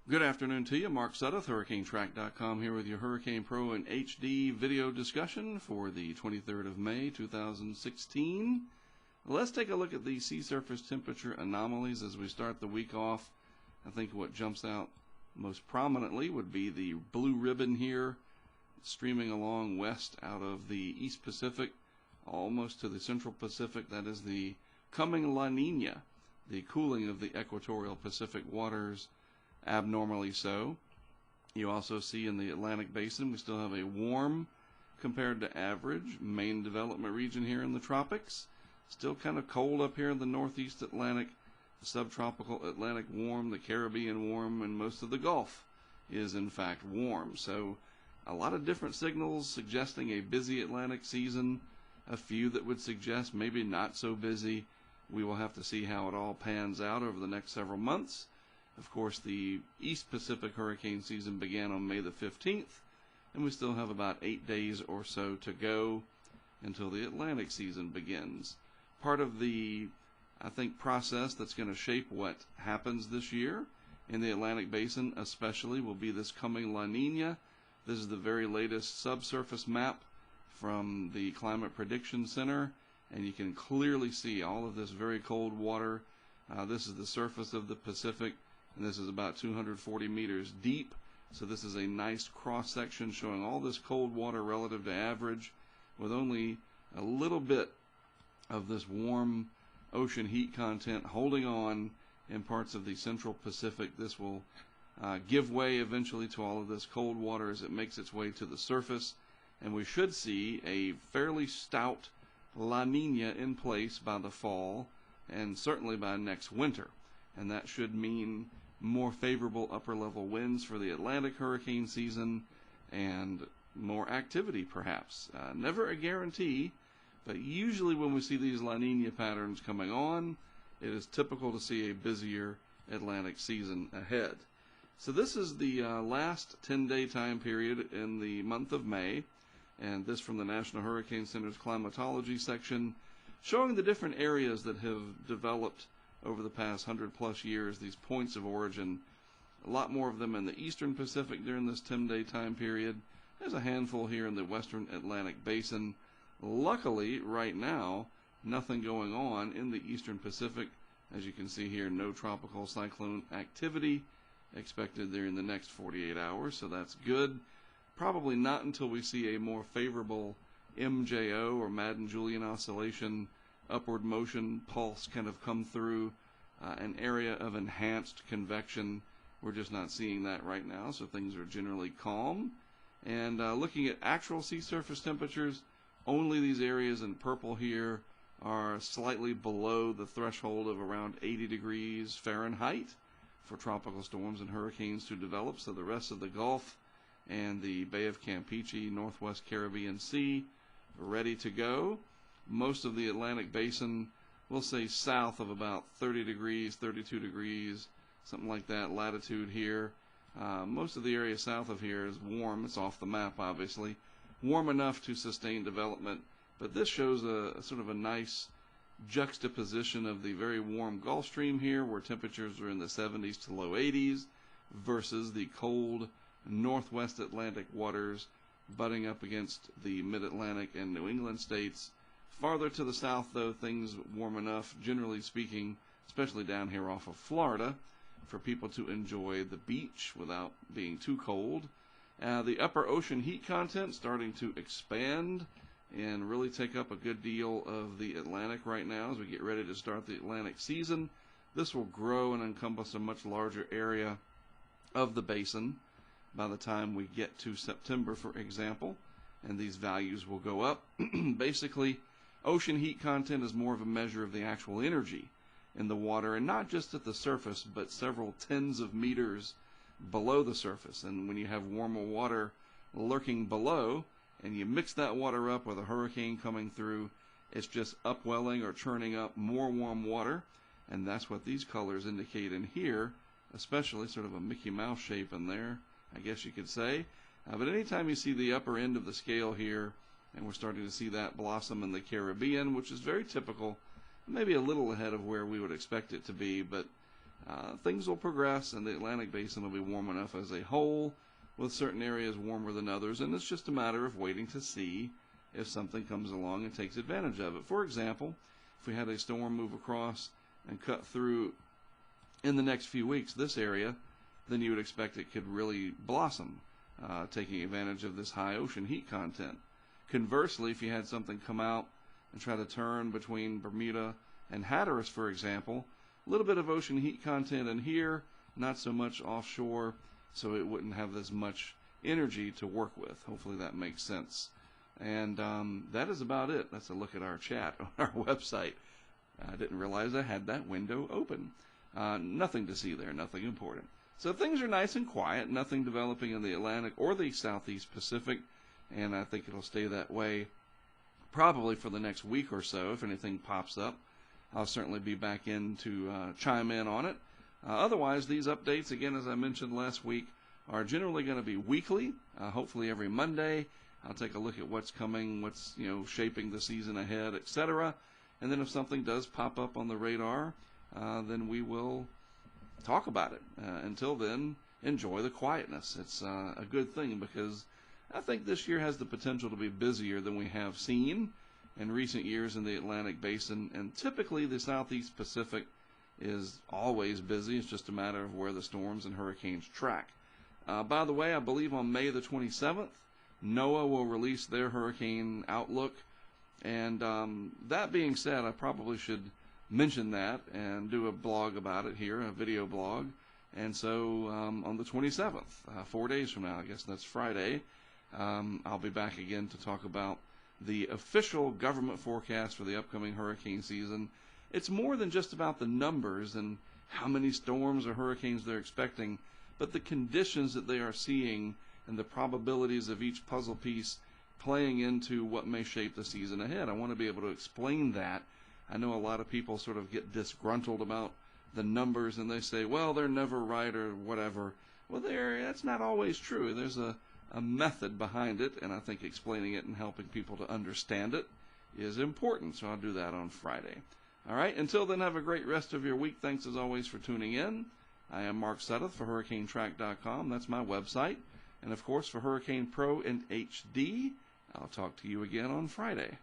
Good afternoon to you. Mark Sudduth, HurricaneTrack.com here with your Hurricane Pro and HD video discussion for the 23rd of May, 2016. Let's take a look at the sea surface temperature anomalies as we start the week off. I think what jumps out most prominently would be the blue ribbon here streaming along west out of the East Pacific almost to the Central Pacific. That is the coming La Nina, the cooling of the equatorial Pacific waters, abnormally so. You also see in the Atlantic Basin we still have a warm compared to average main development region here in the tropics. Still kind of cold up here in the northeast Atlantic, the subtropical Atlantic warm, the Caribbean warm, and most of the Gulf is in fact warm. So a lot of different signals suggesting a busy Atlantic season, a few that would suggest maybe not so busy. We will have to see how it all pans out over the next several months. Of course, the East Pacific hurricane season began on May the 15th, and we still have about 8 days or so to go until the Atlantic season begins. Part of the, I think, process that's going to shape what happens this year in the Atlantic Basin especially will be this coming La Nina. This is the very latest subsurface map from the Climate Prediction Center, and you can clearly see all of this very cold water. This is the surface of the Pacific, and this is about 240 meters deep. So this is a nice cross section showing all this cold water relative to average, with only a little bit of this warm ocean heat content holding on in parts of the Central Pacific. This will give way eventually to all of this cold water as it makes its way to the surface, and we should see a fairly stout La Nina in place by the fall and certainly by next winter, and that should mean more favorable upper level winds for the Atlantic hurricane season and more activity perhaps. Never a guarantee, but usually when we see these La Nina patterns coming on, it is typical to see a busier Atlantic season ahead. So this is the last 10-day time period in the month of May, and this from the National Hurricane Center's climatology section, showing the different areas that have developed over the past 100+ years, these points of origin. A lot more of them in the Eastern Pacific during this 10-day time period. There's a handful here in the Western Atlantic Basin. Luckily, right now, nothing going on in the Eastern Pacific. As you can see here, no tropical cyclone activity expected there in the next 48 hours, so that's good. Probably not until we see a more favorable MJO or Madden-Julian oscillation upward motion pulse kind of come through an area of enhanced convection. We're just not seeing that right now, so things are generally calm. And looking at actual sea surface temperatures, only these areas in purple here are slightly below the threshold of around 80 degrees Fahrenheit for tropical storms and hurricanes to develop. So the rest of the Gulf and the Bay of Campeche, Northwest Caribbean Sea, ready to go. Most of the Atlantic Basin, we'll say south of about 30 degrees, 32 degrees, something like that latitude here. Most of the area south of here is warm. It's off the map, obviously. Warm enough to sustain development, but this shows a sort of a nice juxtaposition of the very warm Gulf Stream here, where temperatures are in the 70s to low 80s, versus the cold Northwest Atlantic waters butting up against the Mid-Atlantic and New England states. Farther to the south, though, things warm enough, generally speaking, especially down here off of Florida, for people to enjoy the beach without being too cold. The upper ocean heat content starting to expand and really take up a good deal of the Atlantic right now as we get ready to start the Atlantic season. This will grow and encompass a much larger area of the basin by the time we get to September, for example, and these values will go up. Basically, ocean heat content is more of a measure of the actual energy in the water, and not just at the surface, but several tens of meters below the surface. And when you have warmer water lurking below, and you mix that water up with a hurricane coming through, it's just upwelling or churning up more warm water, and that's what these colors indicate in here, especially sort of a Mickey Mouse shape in there, I guess you could say. But anytime you see the upper end of the scale here, and we're starting to see that blossom in the Caribbean, which is very typical, maybe a little ahead of where we would expect it to be, but things will progress, and the Atlantic Basin will be warm enough as a whole, with certain areas warmer than others, and it's just a matter of waiting to see if something comes along and takes advantage of it. For example, if we had a storm move across and cut through in the next few weeks this area, then you would expect it could really blossom, taking advantage of this high ocean heat content. Conversely, if you had something come out and try to turn between Bermuda and Hatteras, for example, a little bit of ocean heat content in here, not so much offshore, so it wouldn't have as much energy to work with. Hopefully that makes sense. And that is about it. That's a look at our chat on our website. I didn't realize I had that window open. Nothing to see there, nothing important. So things are nice and quiet, nothing developing in the Atlantic or the Southeast Pacific, and I think it'll stay that way probably for the next week or so. If anything pops up, I'll certainly be back in to chime in on it. Otherwise, these updates, again, as I mentioned last week, are generally going to be weekly, hopefully every Monday. I'll take a look at what's coming, what's shaping the season ahead, etc. And then if something does pop up on the radar, then we will talk about it. Until then, enjoy the quietness. It's a good thing, because I think this year has the potential to be busier than we have seen in recent years in the Atlantic Basin, and typically the Southeast Pacific is always busy. It's just a matter of where the storms and hurricanes track. By the way, I believe on May the 27th, NOAA will release their hurricane outlook, and that being said, I probably should mention that and do a blog about it here, a video blog. And so on the 27th, 4 days from now, I guess that's Friday, I'll be back again to talk about the official government forecast for the upcoming hurricane season. It's more than just about the numbers and how many storms or hurricanes they're expecting, but the conditions that they are seeing and the probabilities of each puzzle piece playing into what may shape the season ahead. I want to be able to explain that. I know a lot of people sort of get disgruntled about the numbers, and they say, well, they're never right or whatever. Well, that's not always true. There's a method behind it, and I think explaining it and helping people to understand it is important. So I'll do that on Friday. All right, until then, have a great rest of your week. Thanks as always for tuning in. I am Mark Sudduth for HurricaneTrack.com. That's my website. And of course, for Hurricane Pro and HD, I'll talk to you again on Friday.